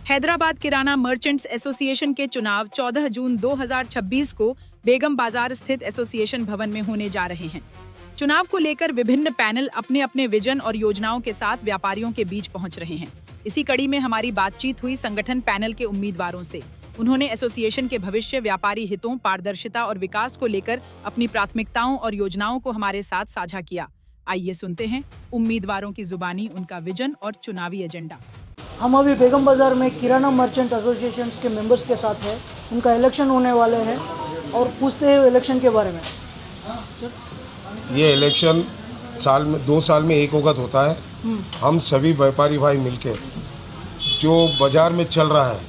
हैदराबाद किराना merchants association के चुनाव 14 जून 2026 को बेगम बाजार स्थित एसोसिएशन भवन में होने जा रहे हैं। चुनाव को लेकर विभिन्न पैनल अपने अपने विजन और योजनाओं के साथ व्यापारियों के बीच पहुंच रहे हैं। इसी कड़ी में हमारी बातचीत हुई संगठन पैनल के उम्मीदवारों से। उन्होंने एसोसिएशन के भविष्य, व्यापारी हितों, पारदर्शिता और विकास को लेकर अपनी प्राथमिकताओं और योजनाओं को हमारे साथ साझा किया। आइए सुनते हैं उम्मीदवारों की जुबानी उनका विजन और चुनावी एजेंडा। हम अभी बेगम बाजार में किराना मर्चेंट एसोसिएशन के मेंबर्स के साथ है। उनका इलेक्शन होने वाले हैं और पूछते हैं इलेक्शन के बारे में। ये इलेक्शन साल में 2 साल में एक वक्त होता है। हम सभी व्यापारी भाई मिलके जो बाज़ार में चल रहा है,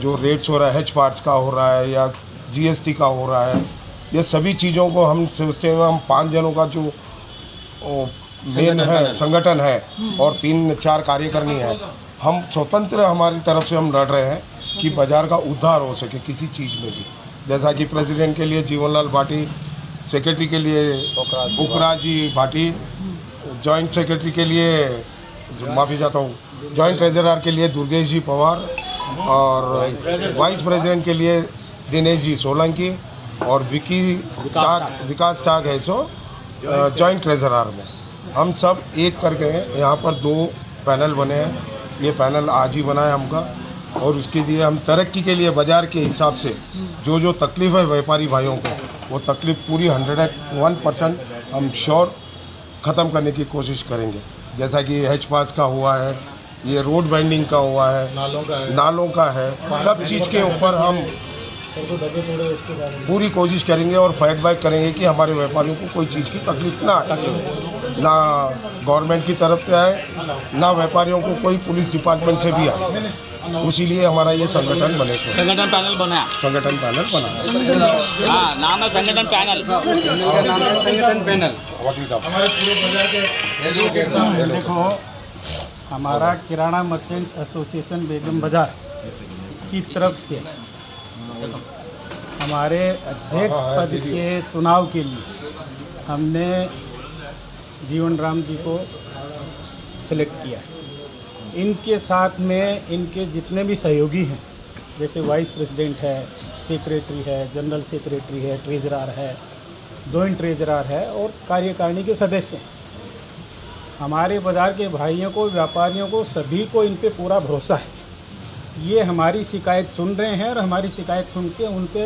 जो रेट्स हो रहा है, हेज पार्ट्स का हो रहा है या जीएसटी का हो रहा है, ये सभी चीज़ों को हम सोचते हैं। हम 5 जनों का जो मेन है संगठन है और 3-4 कार्यकारिणी है। हम स्वतंत्र हमारी तरफ से हम लड़ रहे हैं कि बाज़ार का उद्धार हो सके किसी चीज़ में भी। जैसा कि प्रेसिडेंट के लिए जीवनलाल भाटी, सेक्रेटरी के लिए बुकराज जी भाटी, जॉइंट सेक्रेटरी के लिए माफ़ी चाहता हूँ, जॉइंट ट्रेजरर के लिए दुर्गेश जी पवार और वाइस प्रेसिडेंट के लिए दिनेश जी सोलंकी और विकास टाग है सो जॉइंट ट्रेजरर में। हम सब एक करके यहाँ पर 2 पैनल बने हैं। ये पैनल आज ही बना है हमका और उसके लिए हम तरक्की के लिए बाज़ार के हिसाब से जो तकलीफ़ है व्यापारी भाइयों को, वो तकलीफ़ पूरी 101% हम श्योर ख़त्म करने की कोशिश करेंगे। जैसा कि हेज पास का हुआ है, ये रोड बाइंडिंग का हुआ है, नालों का है, सब चीज़ के ऊपर हम पूरी कोशिश करेंगे और फाइट बैक करेंगे कि हमारे व्यापारियों को कोई चीज़ की तकलीफ ना आए, ना गवर्नमेंट की तरफ से आए, ना व्यापारियों को कोई पुलिस डिपार्टमेंट से भी आए। इसीलिए हमारा ये संगठन बने थे। संगठन पैनल बना। हाँ, नाम है संगठन पैनल। संगठन पैनल। हमारे पूरे बाजार के देखो, हमारा किराना मर्चेंट एसोसिएशन बेगम बाजार की तरफ से हमारे अध्यक्ष पद के चुनाव के लिए हमने जीवन राम जी को सिलेक्ट किया। इनके साथ में इनके जितने भी सहयोगी हैं, जैसे वाइस प्रेसिडेंट है, सेक्रेटरी है, जनरल सेक्रेटरी है, ट्रेजरर है, जॉइंट ट्रेजरर है और कार्यकारिणी के सदस्य हैं। हमारे बाज़ार के भाइयों को, व्यापारियों को, सभी को इन पे पूरा भरोसा है। ये हमारी शिकायत सुन रहे हैं और हमारी शिकायत सुन के उन पे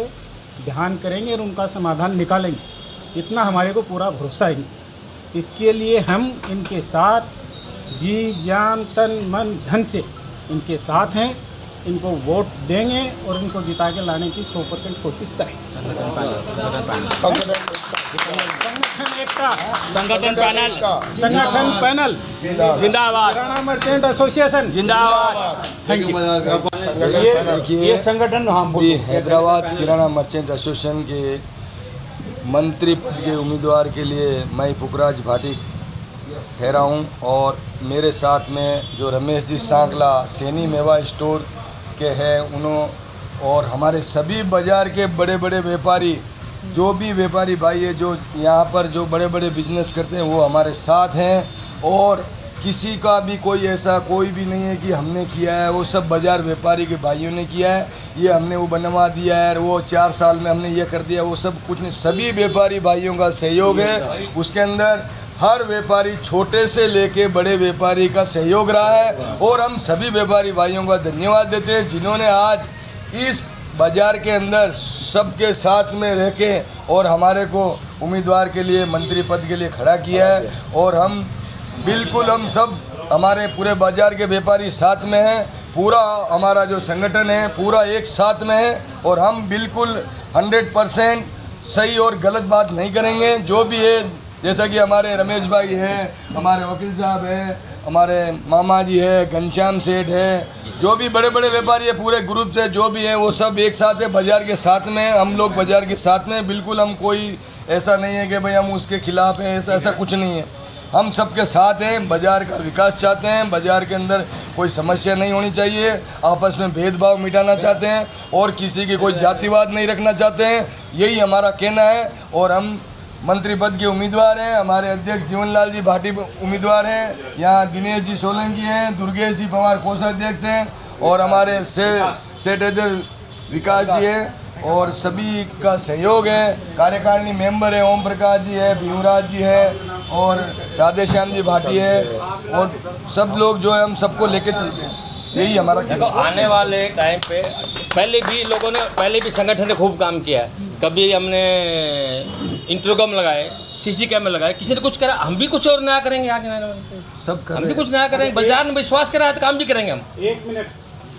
ध्यान करेंगे और उनका समाधान निकालेंगे। इतना हमारे को पूरा भरोसा है। इसके लिए हम इनके साथ जी जान तन मन धन से इनके साथ हैं। इनको वोट देंगे और इनको जिता के लाने की 100% कोशिश करेंगे। संगठन पैनल जिंदाबाद। किराना मर्चेंट एसोसिएशन जिंदाबाद। Thank you. ये संगठन हैदराबाद किराना मर्चेंट एसोसिएशन के मंत्री पद के उम्मीदवार के लिए मैं पुखराज भाटी ठहरा हूँ और मेरे साथ में जो रमेश जी सांकला सैनी मेवा स्टोर के हैं उन्होंने और हमारे सभी बाज़ार के बड़े बड़े व्यापारी, जो भी व्यापारी भाई है जो यहाँ पर जो बड़े बड़े बिजनेस करते हैं वो हमारे साथ हैं। और किसी का भी कोई ऐसा कोई भी नहीं है कि हमने किया है, वो सब बाज़ार व्यापारी के भाइयों ने किया है। ये हमने वो बनवा दिया है, वो 4 साल में हमने ये कर दिया, वो सब कुछ नहीं, सभी व्यापारी भाइयों का सहयोग है। उसके अंदर हर व्यापारी छोटे से लेके बड़े व्यापारी का सहयोग रहा है और हम सभी व्यापारी भाइयों का धन्यवाद देते हैं जिन्होंने आज इस बाज़ार के अंदर सबके साथ में रह के और हमारे को उम्मीदवार के लिए, मंत्री पद के लिए खड़ा किया है। और हम बिल्कुल हम सब हमारे पूरे बाज़ार के व्यापारी साथ में हैं। पूरा हमारा जो संगठन है पूरा एक साथ में है और हम बिल्कुल 100% सही और गलत बात नहीं करेंगे। जो भी है, जैसा कि हमारे रमेश भाई हैं, हमारे वकील साहब हैं, हमारे मामा जी है, घनश्याम सेठ है, जो भी बड़े बड़े व्यापारी है पूरे ग्रुप से जो भी हैं वो सब एक साथ है, बाज़ार के साथ में। हम लोग बाज़ार के साथ में बिल्कुल, हम कोई ऐसा नहीं है कि भाई हम उसके खिलाफ हैं, ऐसा कुछ नहीं है। हम सबके साथ हैं, बाज़ार का विकास चाहते हैं, बाज़ार के अंदर कोई समस्या नहीं होनी चाहिए, आपस में भेदभाव मिटाना चाहते हैं और किसी की कोई जातिवाद नहीं रखना चाहते हैं। यही हमारा कहना है। और हम मंत्री पद के उम्मीदवार हैं, हमारे अध्यक्ष जीवनलाल जी भाटी उम्मीदवार हैं, यहाँ दिनेश जी सोलंकी हैं, दुर्गेश जी पवार कोषाध्यक्ष हैं और हमारे सेक्रेटरी विकास जी हैं और सभी का सहयोग है। कार्यकारिणी मेंबर है ओम प्रकाश जी है, भीमराज जी है और राधेश्याम जी भाटी है और सब लोग जो है हम सबको लेके चलते हैं। यही हमारा देखो आने वाले टाइम पे पहले भी संगठन ने खूब काम किया है। कभी हमने इंटरकॉम लगाए, सीसी कैमरे लगाए, किसी ने कुछ करा, हम भी कुछ और नया करेंगे आगे सब कर हम भी कुछ नया करेंगे। बाजार में विश्वास करा है तो काम भी करेंगे हम।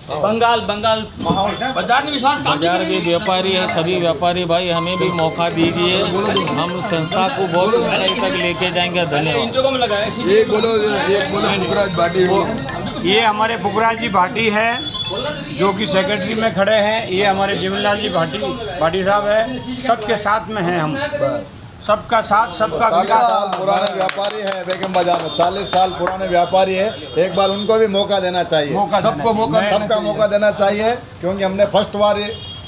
बंगाल माहौल बाजार में विश्वास काम भी बाजार के करेंगे। व्यापारी हैं, सभी व्यापारी भाई हमें भी मौका दीजिए, हम संस्था को बहुत ऊंचाई तक लेके जाएंगे। धन्यवाद। इंटरकॉम लगाए, एक बोलो पुखराज भाटी हो। ये हमारे पुखराज जी भाटी है जो कि सेक्रेटरी में खड़े हैं। ये हमारे जीवनलाल जी भाटी साहब है। सबके साथ में हैं हम, सबका साथ सबका 40 विकास। साल पुराने व्यापारी है बेगम बाजार में, 40 साल पुराने व्यापारी है। एक बार उनको भी मौका देना चाहिए, सबको मौका सबका मौका देना चाहिए क्योंकि हमने फर्स्ट बार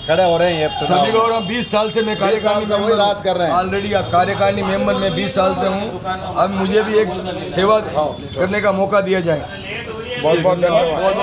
खड़े हो रहे हैं ये चुनाव। सभी को 20 साल से मैं 20 साल से वही राज कर रहे हैं। ऑलरेडी कार्यकारिणी मेंबर में 20 साल से हूँ। अब मुझे भी एक सेवा करने का मौका दिया जाए। बहुत बहुत धन्यवाद।